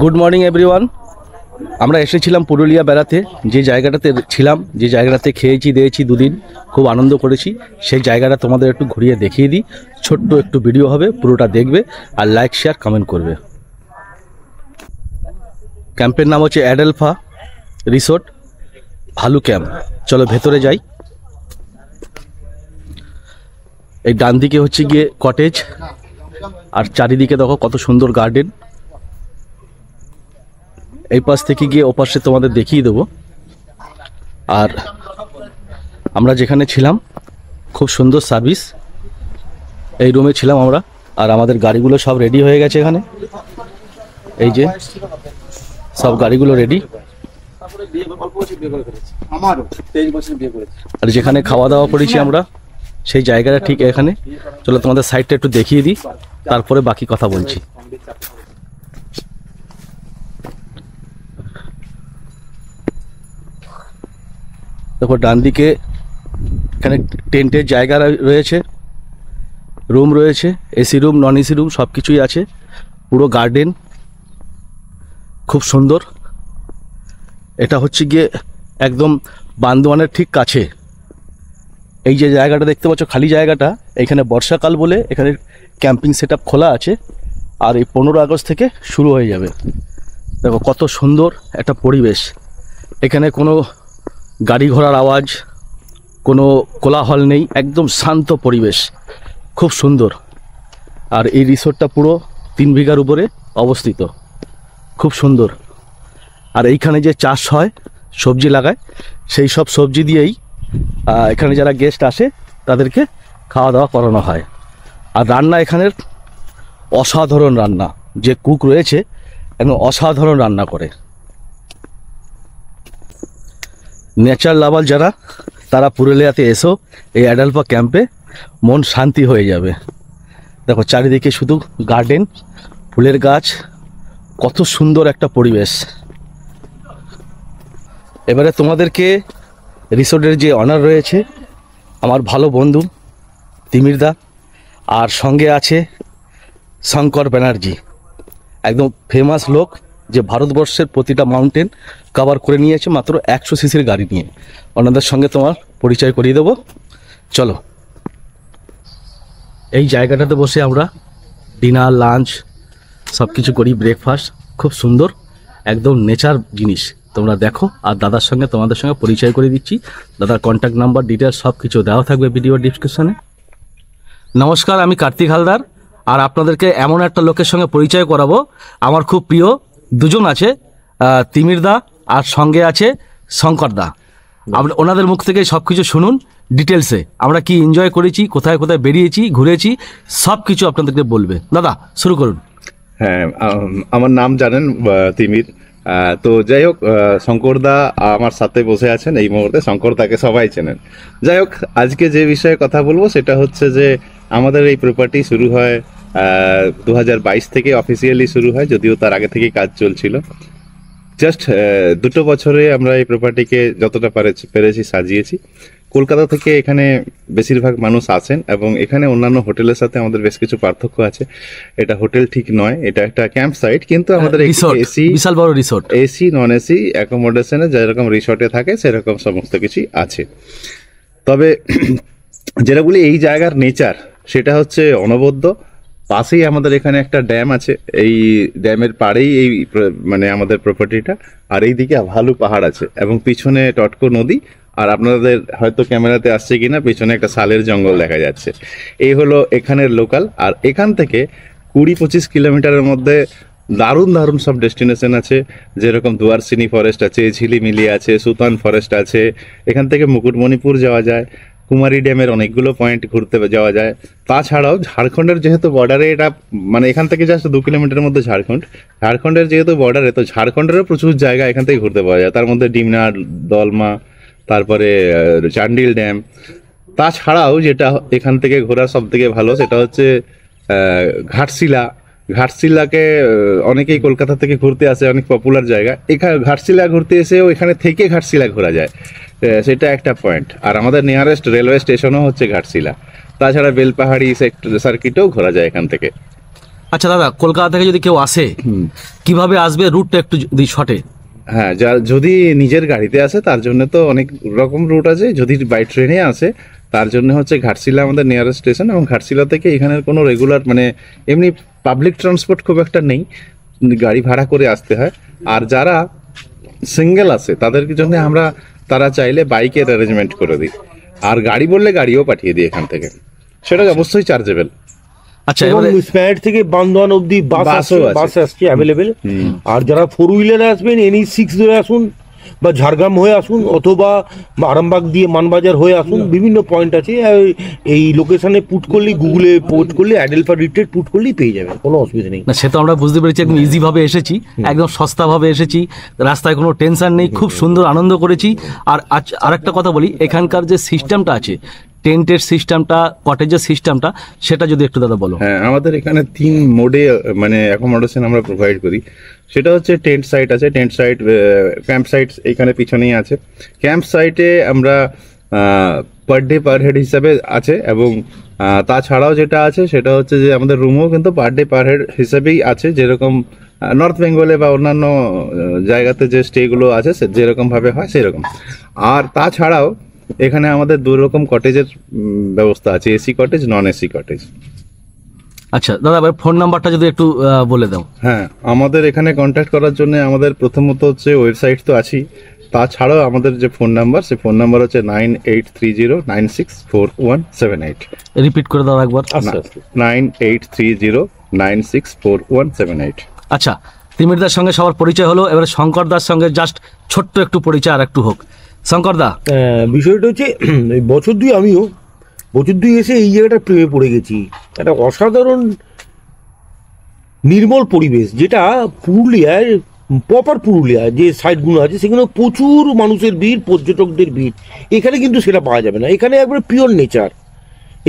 Good morning everyone. আমরা এসেছিলাম পুরুলিয়া বেড়াতে। যে জায়গাটাতে ছিলাম, যে জায়গাটাতে খেয়েছি দিয়েছি দুদিন, খুব আনন্দ করেছি, সেই জায়গাটা তোমাদের একটু ঘুরিয়ে দেখিয়ে দিই। ছোট্ট একটু ভিডিও হবে, পুরোটা দেখবে আর লাইক শেয়ার কমেন্ট করবে। ক্যাম্পের নাম হচ্ছে অ্যাডেলফা রিসোর্ট, ভালু ক্যাম্প। চলো ভেতরে যাই। এই ডান দিকে হচ্ছে গিয়ে কটেজ, আর চারিদিকে দেখো কত সুন্দর গার্ডেন। এই পাশ থেকে গিয়ে ওপাশে তোমাদের দেখিয়ে দেবো। আর আমরা যেখানে ছিলাম খুব সুন্দর সার্ভিস। এই রুমে ছিলাম আমরা, আর আমাদের গাড়িগুলো সব রেডি হয়ে গেছে এখানে। এই যে সব গাড়িগুলো রেডি। আর যেখানে খাওয়া দাওয়া করেছি আমরা, সেই জায়গাটা ঠিক এখানে। চলো তোমাদের সাইডটা একটু দেখিয়ে দিই, তারপরে বাকি কথা বলছি। দেখো ডান দিকে এখানে টেন্টের জায়গা রয়েছে, রুম রয়েছে, AC room, non AC room সব কিছুই আছে। পুরো গার্ডেন খুব সুন্দর। এটা হচ্ছে গিয়ে একদম বান্দোয়ানের ঠিক কাছে। এই যে জায়গাটা দেখতে পাচ্ছ খালি জায়গাটা, এখানে বর্ষাকাল বলে এখানে ক্যাম্পিং সেট আপ খোলা আছে। আর এই 15 আগস্ট থেকে শুরু হয়ে যাবে। দেখো কত সুন্দর একটা পরিবেশ। এখানে কোনো গাড়ি ঘোড়ার আওয়াজ, কোনো কোলাহল নেই, একদম শান্ত পরিবেশ, খুব সুন্দর। আর এই রিসোর্টটা পুরো 3 বিঘার উপরে অবস্থিত, খুব সুন্দর। আর এইখানে যে চাষ হয়, সবজি লাগায়, সেই সব সবজি দিয়েই এখানে যারা গেস্ট আসে তাদেরকে খাওয়া দাওয়া করানো হয়। আর রান্না এখানের অসাধারণ রান্না, যে কুক রয়েছে একদম অসাধারণ রান্না করে। নেচার লাভার যারা, তারা পুরুলিয়াতে এসো, এই অ্যাডেলফা ক্যাম্পে মন শান্তি হয়ে যাবে। দেখো চারিদিকে শুধু গার্ডেন, ফুলের গাছ, কত সুন্দর একটা পরিবেশ। এবারে তোমাদেরকে রিসোর্টের যে অনার রয়েছে, আমার ভালো বন্ধু তিমিরদা, আর সঙ্গে আছে শঙ্কর ব্যানার্জি, একদম ফেমাস লোক, যে ভারতবর্ষের প্রতিটা মাউন্টেন কভার করে নিয়েছে মাত্র 100 সিসির গাড়ি নিয়ে। ওনাদের সঙ্গে তোমার পরিচয় করিয়ে দেবো। চলো এই জায়গাটাতে বসে আমরা ডিনার, লাঞ্চ সব কিছু করি, ব্রেকফাস্ট। খুব সুন্দর, একদম নেচার জিনিস। তোমরা দেখো, আর দাদার সঙ্গে তোমাদের সঙ্গে পরিচয় করে দিচ্ছি। দাদার কন্ট্যাক্ট নাম্বার, ডিটেলস সব কিছু দেওয়া থাকবে ভিডিও ডিসক্রিপশনে। নমস্কার, আমি কার্তিক হালদার, আর আপনাদেরকে এমন একটা লোকের সঙ্গে পরিচয় করাবো। আমার খুব প্রিয় দুজন আছে, তিমিরদা আর সঙ্গে আছে শঙ্করদা। ওনাদের মুখ থেকে সব কিছু শুনুন ডিটেলসে, আমরা কি এনজয় করেছি, কোথায় কোথায় বেরিয়েছি, ঘুরেছি, সব কিছু আপনাদেরকে বলবে। দাদা শুরু করুন। হ্যাঁ, আমার নাম জানেন তিমির। তো যাই হোক, শঙ্করদা আমার সাথে বসে আছেন এই মুহূর্তে। শঙ্করদাকে সবাই চেনেন। যাই হোক, আজকে যে বিষয়ে কথা বলবো সেটা হচ্ছে যে আমাদের এই প্রপার্টি শুরু হয় 2022 থেকে অফিসিয়ালি শুরু হয়, যদিও তার আগে থেকেই কাজ চলছিল। জাস্ট 2 বছরে আমরা এই প্রপার্টিকে যতটা পেরেছি সাজিয়েছি। কলকাতা থেকে এখানে বেশিরভাগ মানুষ আসেন, এবং এখানে অন্যান্য হোটেলের সাথে আমাদের বেশ কিছু পার্থক্য আছে। এটা হোটেল ঠিক নয়, এটা একটা ক্যাম্প সাইট, কিন্তু আমাদের এসি, বিশাল বড় রিসোর্ট, এসি নন এসি অ্যাকোমোডেশনে যেরকম রিসোর্টে থাকে সেরকম সমস্ত কিছুই আছে। তবে যেটাগুলি এই জায়গার নেচার, সেটা হচ্ছে অনবদ্য। পাশেই আমাদের এখানে একটা ড্যাম আছে, এই ড্যামের পাড়েই এই মানে আমাদের প্রপার্টিটা। আর এইদিকে ভালু পাহাড় আছে, এবং পিছনে টটকো নদী। আর আপনাদের হয়তো ক্যামেরাতে আসছে কিনা, পিছনে একটা শালের জঙ্গল দেখা যাচ্ছে। এই হলো এখানের লোকাল। আর এখান থেকে 20-25 কিলোমিটারের মধ্যে দারুণ দারুণ সব ডেস্টিনেশন আছে, যেরকম দুয়ারসিনি ফরেস্ট আছে, ঝিলিমিলি আছে, সুতান ফরেস্ট আছে। এখান থেকে মুকুটমণিপুর যাওয়া যায়, কুমারী ড্যামের অনেকগুলো পয়েন্ট ঘুরতে যাওয়া যায়। তাছাড়াও ঝাড়খণ্ডের যেহেতু বর্ডারে, এটা মানে এখান থেকে জাস্ট 2 কিলোমিটারের মধ্যে ঝাড়খণ্ডের যেহেতু বর্ডারে, তো ঝাড়খণ্ডেরও প্রচুর জায়গা এখান থেকে ঘুরতে পাওয়া যায়। তার মধ্যে ডিমনা, দলমা, তারপরে চান্ডিল ড্যাম। তাছাড়াও যেটা এখান থেকে ঘোরা সব থেকে ভালো, সেটা হচ্ছে ঘাটশিলা। ঘাটশিলাকে অনেকেই কলকাতা থেকে ঘুরতে আসে, অনেক পপুলার জায়গা। এখানে ঘাটশিলা ঘুরতে এসেও এখানে থেকে ঘাটশিলা ঘোরা যায়, সেটা একটা পয়েন্ট। আর আমাদের নিয়ারেস্ট রেলওয়ে স্টেশনও হচ্ছে ঘাটশিলা। তাছাড়া বেলপাহাড়ি সার্কিটেও ঘোরা যায় এখান থেকে। আচ্ছা দাদা, কলকাতা থেকে যদি কেউ আসে কিভাবে আসবে, রুটটা একটু যদি শর্টে। হ্যাঁ, যদি নিজের গাড়িতে আসে তার জন্য তো অনেক রকম রুট আছে। যদি বাই ট্রেনে আসে তার জন্য হচ্ছে ঘাটশিলা আমাদের নিয়ারেস্ট স্টেশন, এবং ঘাটশিলা থেকে এখানের কোনো রেগুলার মানে এমনি পাবলিক ট্রান্সপোর্ট খুব একটা নেই, গাড়ি ভাড়া করে আসতে হয়। আর যারা সিঙ্গেল আছে তাদের জন্য আমরা তারা চাইলে বাইকের অ্যারেঞ্জমেন্ট করে দিই, আর গাড়ি বললে গাড়িও পাঠিয়ে দিই এখান থেকে, সেটা অবশ্যই চার্জেবল। আচ্ছা, এবং এবারে স্প্যান্ড থেকে বান্দোয়ান অব্দি বাসও আছে। বাস আসছে অ্যাভেলেবেল। আর যারা 4 হুইলারে আসবেন NH6 ধরে আসুন, বা ঝাড়গ্রাম হয়ে আসুন, অথবা আরামবাগ দিয়ে মানবাজার হয়ে আসুন, বিভিন্ন পয়েন্ট আছে। এই লোকেশনে পুট করলেই, গুগলে পোস্ট করলে অ্যাডেলফা রিট্রিট পুট করলেই পেয়ে যাবেন, কোনো অসুবিধা নেই। না, সে তো আমরা বুঝতে পেরেছি, একদম ইজি ভাবে এসেছি, একদম সস্তা ভাবে এসেছি, রাস্তায় কোনো টেনশন নেই, খুব সুন্দর আনন্দ করেছি। আর আরেকটা কথা বলি, এখানকার যে সিস্টেমটা আছে, টেন্টের সিস্টেমটা, কটেজের সিস্টেমটা, সেটা যদি একটু দাদা বলো। হ্যাঁ, আমাদের এখানে 3 মোডে মানে অ্যাকোমোডেশন আমরা প্রোভাইড করি। সেটা হচ্ছে টেন্ট সাইট আছে, টেন্ট সাইট, ক্যাম্প সাইট এখানে পিছনেই আছে। ক্যাম্প সাইটে আমরা পার ডে পার হেড হিসাবে আছে, এবং তাছাড়াও যেটা আছে সেটা হচ্ছে যে আমাদের রুমও কিন্তু পার ডে পার হেড হিসাবেই আছে, যেরকম নর্থ বেঙ্গলে বা অন্যান্য জায়গাতে যে স্টেগুলো আছে যেরকম ভাবে হয় সেরকম। আর তাছাড়াও এখানে আমাদের 2 রকম কটেজের ব্যবস্থা আছে, AC cottage, non AC cottage. আচ্ছা দাদা, এবার ফোন নাম্বারটা যদি একটু বলে দাও। হ্যাঁ, আমাদের এখানে কন্ট্যাক্ট করার জন্য আমাদের প্রথমত হচ্ছে ওয়েবসাইট তো আছেই, তাছাড়াও আমাদের যে ফোন নাম্বার, সেই ফোন নাম্বার হচ্ছে 9830964178। রিপিট করে দাও একবার। আস্তে আস্তে 9830964178। আচ্ছা, তিমিরদার সঙ্গে সবার পরিচয় হলো, এবারে শঙ্করদার সঙ্গে জাস্ট ছোট্ট একটু পরিচয় আর একটু হোক। শঙ্করদা, বিষয়টা হচ্ছে এই বছর দুই এসে এই জায়গাটা প্রেমে পড়ে গেছি। একটা অসাধারণ নির্মল পরিবেশ, যেটা পুরুলিয়ায়, প্রপার পুরুলিয়ায় যে সাইটগুলো আছে সেখানে প্রচুর মানুষের ভিড়, পর্যটকদের ভিড়। এখানে কিন্তু সেটা পাওয়া যাবে না। এখানে একবারে পিওর নেচার,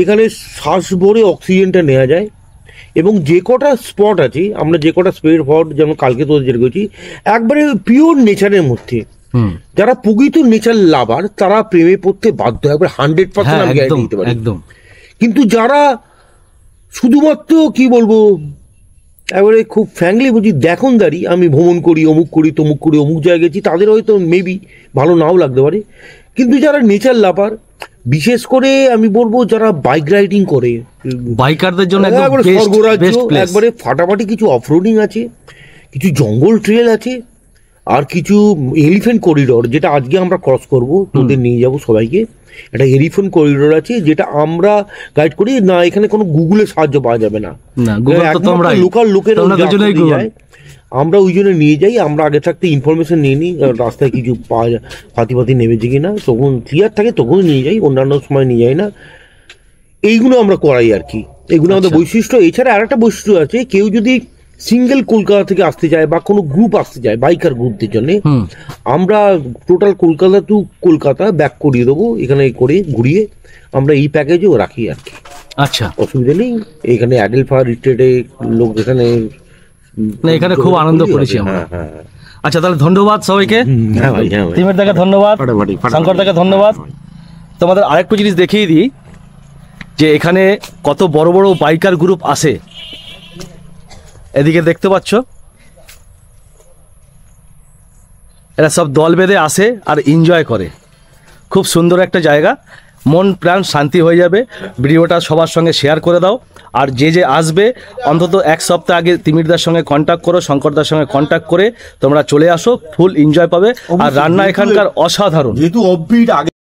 এখানে শ্বাস ভরে অক্সিজেনটা নেওয়া যায়। এবং যে কটা স্পট আছে, আমরা যে কটা স্পট যেমন কালকে তো যেটা করছি, একবারে পিওর নেচারের মধ্যে। যারা প্রকৃত নেচার লাভার তারা প্রেমে পড়তে বাধ্য, একবার 100% আমি গ্যারান্টি দিতে পারি। একদম। কিন্তু যারা শুধুমাত্র কি বলবো, এবারে খুব ফ্র্যাঙ্কলি বলছি, দেখনদারি, আমি ভ্রমণ করি, অমুক করি, তমুক করি, অমুক জায়গায় গেছি, তাদের হয়তো মেবি ভালো নাও লাগতে পারে। কিন্তু যারা নেচার লাভার, বিশেষ করে আমি বলবো যারা বাইক রাইডিং করে, বাইকারদের জন্য একদম একবারে বেস্ট স্বর্গরাজ্য, প্লেস। একবারে ফাটাফাটি কিছু অফরোডিং আছে, কিছু জঙ্গল ট্রেল আছে, আর কিছু এলিফ্যান্ট করিডোর, যেটা আজকে আমরা ক্রস করব, তোদের নিয়ে যাব সবাইকে। একটা এলিফ্যান্ট করিডোর আছে, যেটা আমরা গাইড করি না। এখানে কোনো গুগলের সাহায্য পাওয়া যাবে না, না, গুগল তো তোমরাই, লোকাল লোকের তোমরা দুজনেই গুগল। আমরা ওই জন্য নিয়ে যাই, আমরা আগে থাকতে ইনফরমেশন নিয়ে নিই, রাস্তায় কিছু পাওয়া যায়, ফাতি নেমেছে কিনা, তখন ক্লিয়ার থাকে তখনই নিয়ে যাই, অন্যান্য সময় নিয়ে যাই না। এইগুলো আমরা করাই আর কি, এগুলো আমাদের বৈশিষ্ট্য। এছাড়া আর একটা বৈশিষ্ট্য আছে, কেউ যদি সিঙ্গেল কলকাতা থেকে আসতে চায় বা কোনো গ্রুপ আসতে চায় বাইকার গ্রুপদের জন্য, আমরা total Kolkata to Kolkata back করিয়ে দেবো, এখানে করে ঘুরিয়ে আমরা এই প্যাকেজও রাখি আর কি। আচ্ছা, অসুবিধা নেই। এখানে অ্যাডেলফা রিট্রিটে লোক এখানে, না এখানে খুব আনন্দ করেছি আমরা। হ্যাঁ। আচ্ছা, তাহলে ধন্যবাদ সবাইকে। হ্যাঁ ভাই, হ্যাঁ ভাই। তিমির দাকে ধন্যবাদ, ফাটাফাটি। শঙ্কর দাকে ধন্যবাদ। তোমাদের আরেকটু জিনিস দেখিয়ে দিই, যে এখানে কত বড় বড় বাইকার গ্রুপ আসে। এদিকে দেখতে পাচ্ছ, এরা সব দল বেঁধে আসে আর এনজয় করে। খুব সুন্দর একটা জায়গা, মন প্রাণ শান্তি হয়ে যাবে। ভিডিওটা সবার সঙ্গে শেয়ার করে দাও। আর যে আসবে অন্তত 1 সপ্তাহ আগে তিমিরদার সঙ্গে কন্ট্যাক্ট করো, শঙ্করদার সঙ্গে কন্ট্যাক্ট করে তোমরা চলে আসো, ফুল এনজয় পাবে। আর রান্না এখানকার অসাধারণ। যেহেতু অফবিট আগে